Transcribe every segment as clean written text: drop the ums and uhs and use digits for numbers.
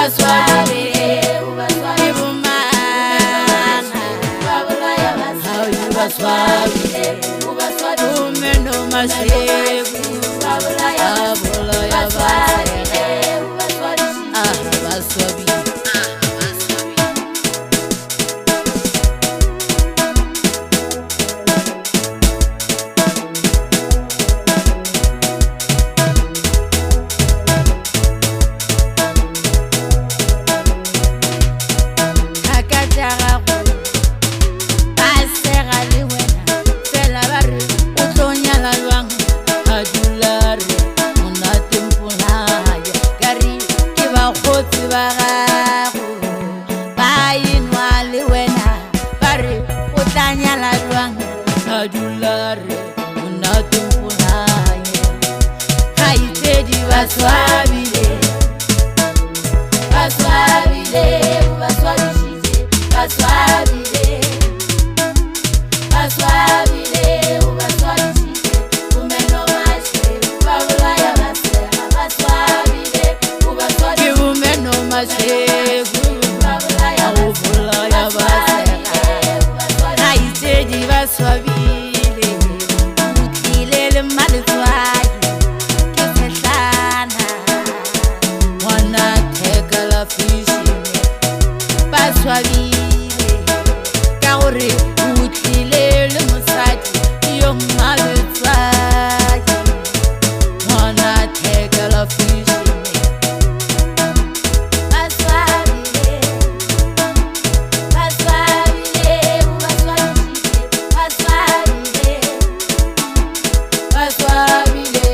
baswabile ibumana hayi baswabile umeno masheku abula yabasele baswabile baswabile baswabile baswabishije baswabile baswabile baswabishije umeno mashe babula yabasela baswabile baswabishije umeno mashe babula yabasela haiteji baswabile utilele malitswaye baswabile ka gore o tlile le mosadi yo mmaletswaki ngwana thekela fishine baswabile baswabile baswabile baswabile baswabile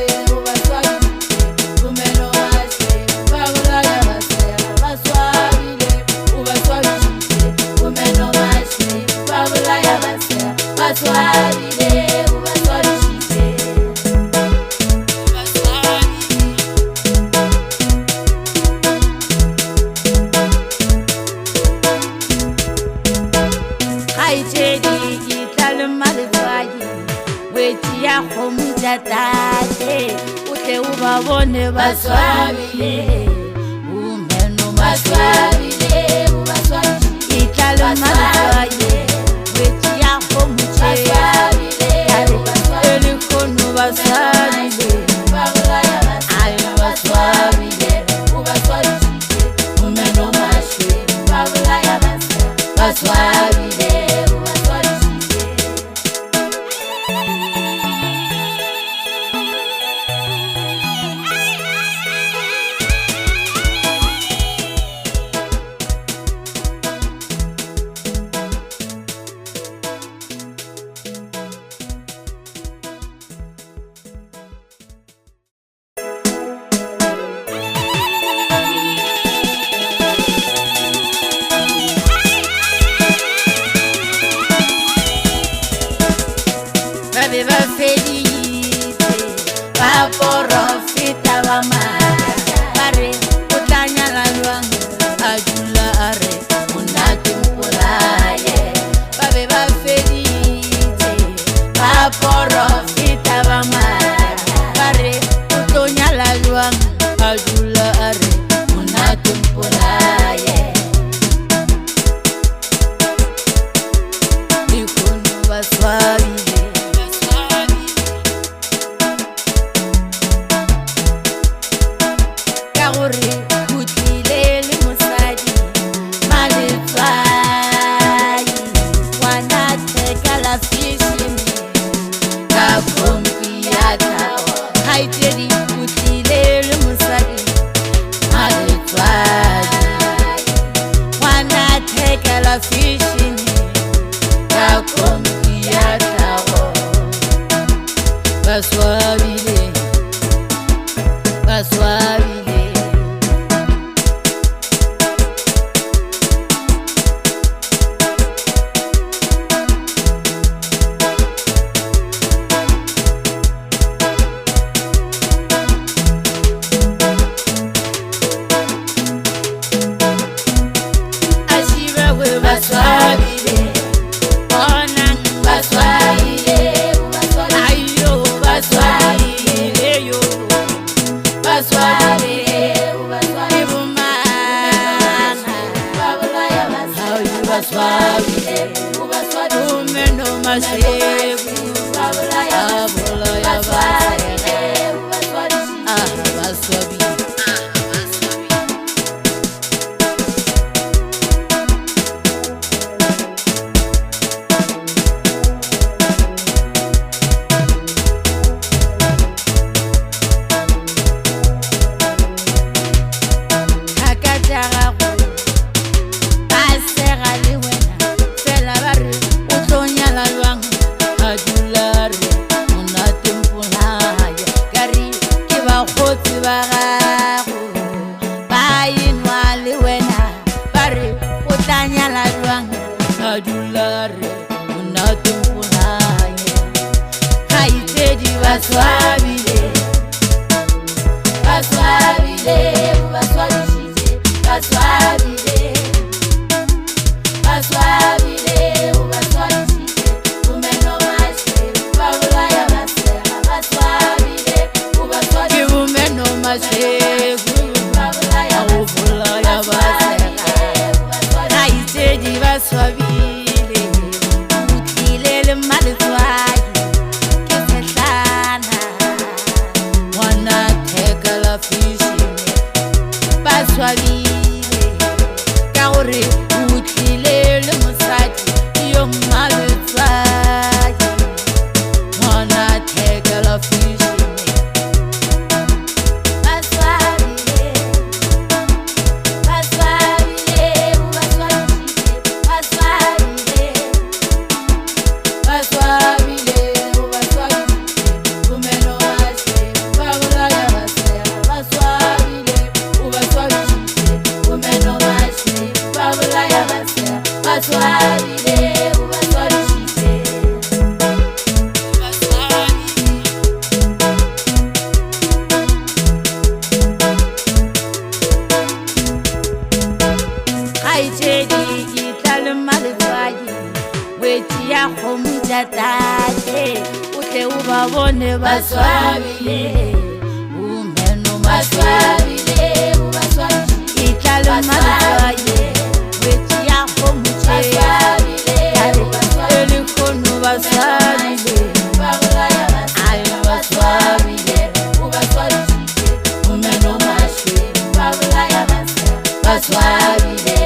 umeno mashe babula yabasela baswabile umeno mashe babula yabasela baswabile baswabishije haitedi itlale maletswaki wetsi ya kgomo tša tate o tle o ba bone baswabile umeno baswabile itlale maletswaki wetsi ya kgomo tše elekgono baswabile ayo baswabile umeno mashe babula yabasela baswabile baswabile umeno masheku abulaya baswabile baswabile baswabile baswabile baswabishije baswabile baswabile baswabishije umeno mashe babulaya basera baswabile baswabile umeno mashe babulaya basera ayiteji baswabile utilele malitswayi baswabile ka gore o tlile le mosadi yo mmaletswaki ngwana thekela fishine baswabile baswabile baswabile baswabile baswabile umeno washe babulaya basera baswabile umeno mashe babulaya basera baswabile baswabishije ayitedi itlale maletswaki wetsi ya kgomo tša tate o tle o ba bone baswabile umeno baswabile baswabile itlale maletswaki wetsi ya kgomo tše elikgono baswabile ayo baswabile umeno mashe babulaya basera baswabile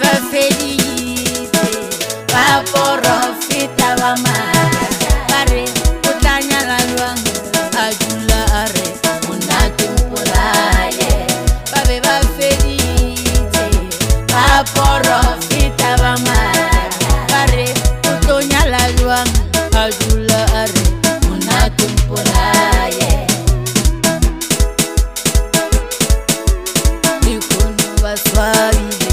ba feditse ba porofita ba mara ba re o tla nyala jwang a dula a re monate mpolaye ba be ba feditse ba porofita ba mara ba re o tlo nyala jwang a dula a re monate mpolaye dikgono baswabile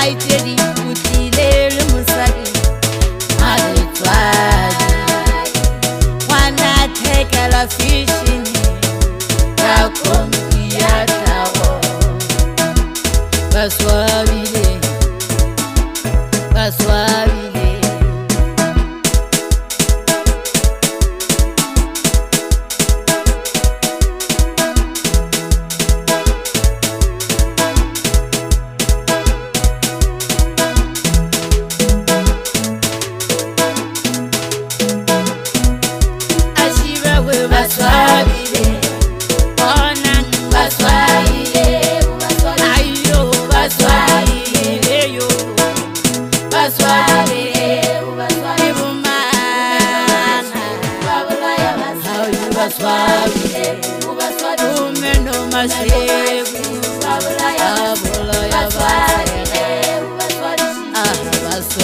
ayitedi utlile le mosadi maletswadi ngwana thekela fishine ka kompi ya tlhago baswabile baswabile baswabile onang baswabile ayo baswabile yo baswabile ibumana babulaya baswabile umeno masheku abula ya baswabile baswabile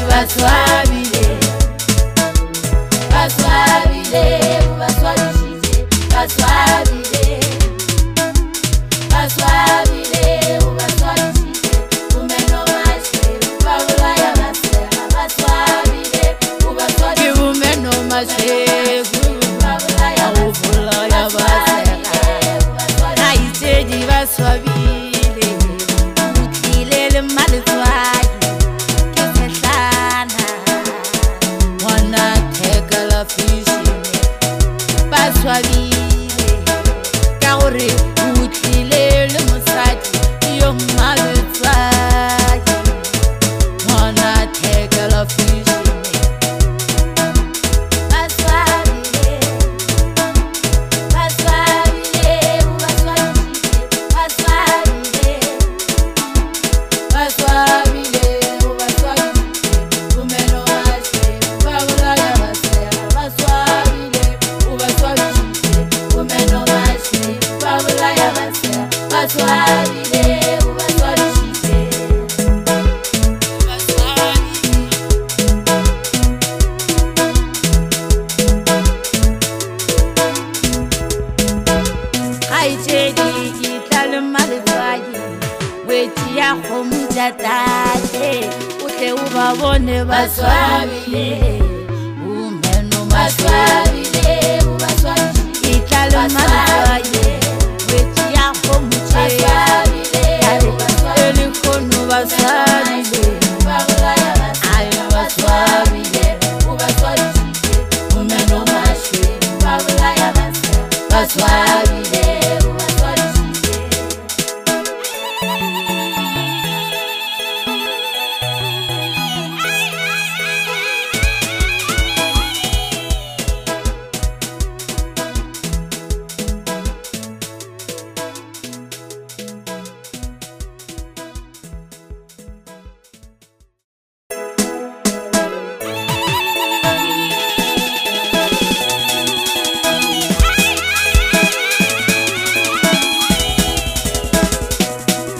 baswabile baswabile baswabishite baswabile baswabile baswabishite umeno mashe babula ya basera baswabile baswabile umeno mashe babula ya basera haitedi baswabile utilele malitwaye baswabile ka gore o tlile le mosadi yo mmaletswaki ngwana thekela fishine baswabile baswabile baswabile baswabile baswabile umeno washe babula ya basera baswabile umeno mashe babula ya basera baswabile baswabishite haitedi itlale maletswaki wetši ya kgomo tša tate o tle o ba bone baswabile umeno maswabile itlale maletswaki wetši ya kgomo tše elekgono baswabile ayo baswabile umeno mashe babula ya basera baswabile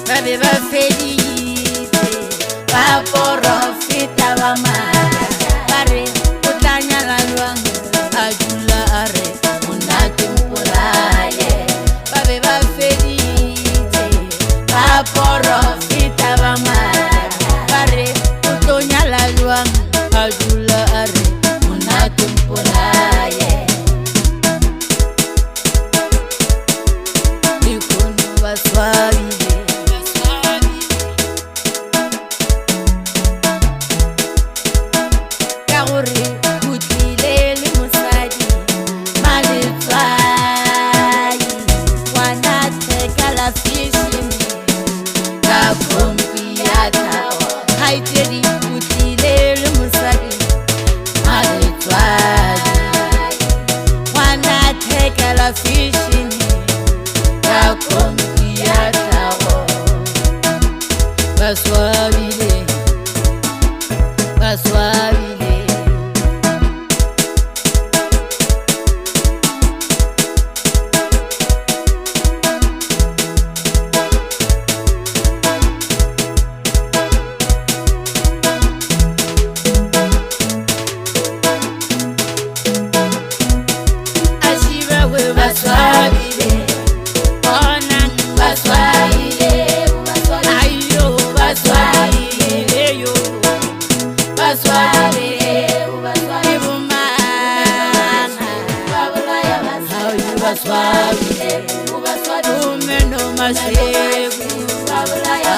babe ba feditse ba porofita ba mala ba re o tla nyala jwang a dula a re monate mpolaye babe ba feditse ba porofita ba mala ba re o tlo nyala jwang a dula a re monate mpolaye dikgono baswabile gore o tlile le mosadi maletswai ngwana thekela fishine ka khompi ya tlhago haitedi o tlile le mosadi maletswai ngwana thekela fishine ka khompi ya tlhago baswabile baswabile baswabile onang baswabile ayo baswabile yo baswabile ibumana babula ya baswabile umeno masheku babula ya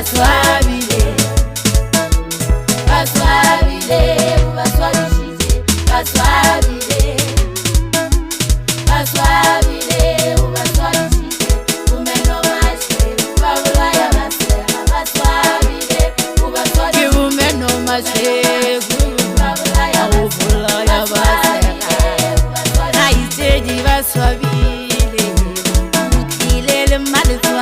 baswabile baswabile baswabishije baswabile baswabile baswabishije umeno mashe babulaya basera baswabile baswabile umeno mashe babulaya basera naiteji baswabile utilele malwa